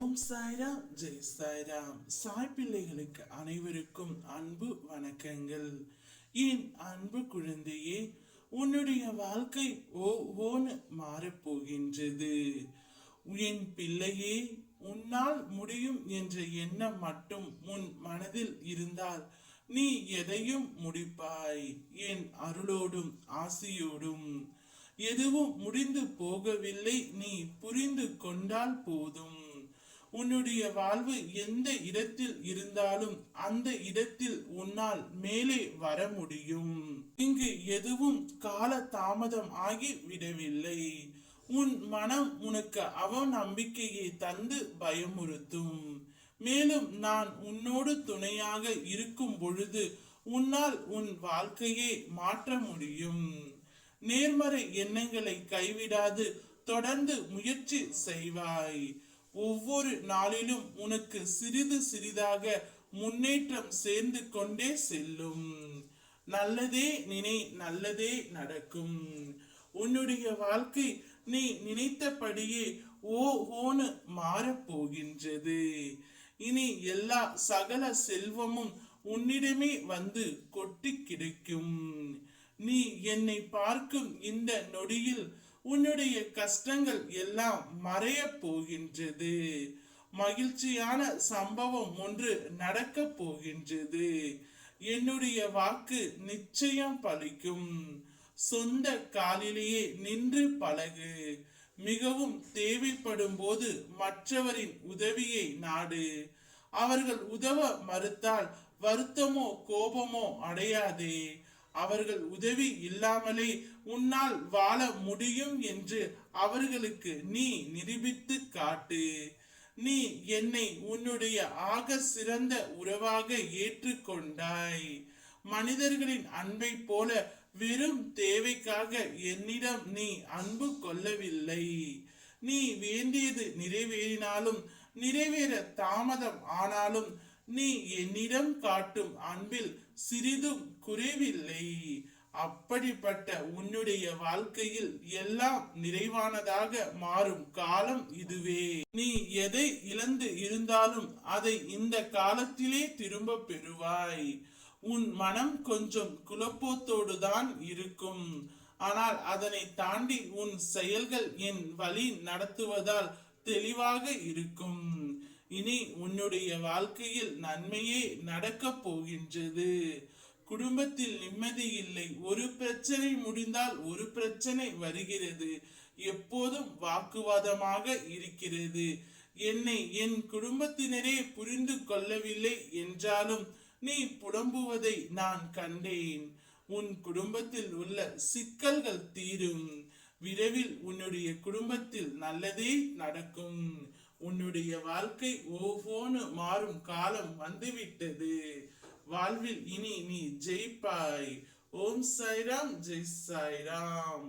ஓம் சாய்ராம், ஜெய் சாய்ராம். சாய் பிள்ளைகளுக்கு அனைவருக்கும் அன்பு வணக்கங்கள். என் அன்பு குழந்தையே, உன்னுடைய வாழ்க்கை ஓன்னு மாறப்போகின்றது. என் பிள்ளையே, உன்னால் முடியும் என்ற எண்ணம் மட்டும் உன் மனதில் இருந்தால் நீ எதையும் முடிப்பாய். என் அருளோடும் ஆசியோடும். எதுவும் முடிந்து போகவில்லை, நீ புரிந்து கொண்டால் போதும். உன்னுடைய வாழ்வு எந்த இடத்தில் இருந்தாலும் அந்த இடத்தில் உன்னால் மேலே வர முடியும். இங்கு எதுவும் கால தாமதம் ஆகி விடவில்லை. உன் மனம் உனக்கு அவநம்பிக்கையை தந்து பயமுறுத்தும். மேலும் நான் உன்னோடு துணையாக இருக்கும் பொழுது உன்னால் உன் வாழ்க்கையை மாற்ற முடியும். நேர்மறை எண்ணங்களை கைவிடாது தொடர்ந்து முயற்சி செய்வாய். ஒவ்வொரு நாளிலும் உனக்கு சிறிது சிறிதாக முன்னேற்றம் சேர்ந்து கொண்டே செல்லும். நல்லதே நினை, நல்லதே நடக்கும். உன்னுடைய வாழ்க்கை நீ நினைத்தபடியே ஓன்னு மாறப்போகின்றது. இனி எல்லா சகல செல்வமும் உன்னிடமே வந்து கொட்டி கிடைக்கும். நீ என்னை பார்க்கும் இந்த நொடியில் உன்னுடைய கஷ்டங்கள் எல்லாம் மறைய போகின்றது. மகிழ்ச்சியான சம்பவம் ஒன்று நடக்க போகின்றது. என்னுடைய வாக்கு நிச்சயம் பலிக்கும். சொந்த காலிலேயே நின்று பழகு. மிகவும் தேவைப்படும் போது மற்றவரின் உதவியை நாடு. அவர்கள் உதவ மறுத்தால் வருத்தமோ கோபமோ அடையாதே. அவர்கள் உதவி இல்லாமலே உன்னால் வாழ முடியும் என்று அவர்களுக்கு நீ நிரூபித்து காட்டு. நீ என்னை உன்னுடைய ஆக சிறந்த உறவாக ஏற்றுக்கொண்டாய். மனிதர்களின் அன்பை போல வெறும் தேவைக்காக என்னிடம் நீ அன்பு கொள்ளவில்லை. நீ வேண்டியது நிறைவேறினாலும் நிறைவேற தாமதம் ஆனாலும் நீ என்னிடம் காட்டும் அன்பில் சிறிதும் குறைவில்லை. அப்படிப்பட்ட உன்னுடைய வாழ்க்கையில் எல்லாம் நிறைவானதாக மாறும் காலம் இதுவே. நீ எதை இழந்து இருந்தாலும் அதை இந்த காலத்திலே திரும்ப பெறுவாய். உன் மனம் கொஞ்சம் குழப்பத்தோடு தான் இருக்கும். ஆனால் அதனை தாண்டி உன் செயல்கள் என் வழி நடத்துவதால் தெளிவாக இருக்கும். இனி உன்னுடைய வாழ்க்கையில் நன்மையே நடக்க போகின்றது. குடும்பத்தில் நிம்மதி இல்லை. ஒரு பிரச்சனை முடிந்தால் ஒரு பிரச்சனை வருகிறது. எப்போதும் வாக்குவாதமாக இருக்கிறது. என்னை என் குடும்பத்தினரே புரிந்து கொள்ளவில்லை என்றாலும் நீ புலம்புவதை நான் கண்டேன். உன் குடும்பத்தில் உள்ள சிக்கல்கள் தீரும். விரைவில் உன்னுடைய குடும்பத்தில் நல்லதே நடக்கும். உன்னுடைய வாழ்க்கை ஓஹோன்னு மாறும் காலம் வந்துவிட்டது. வாழ்வில் இனி நீ ஜெயிப்பாய். ஓம் சாய்ராம், ஜெய் சாய்ராம்.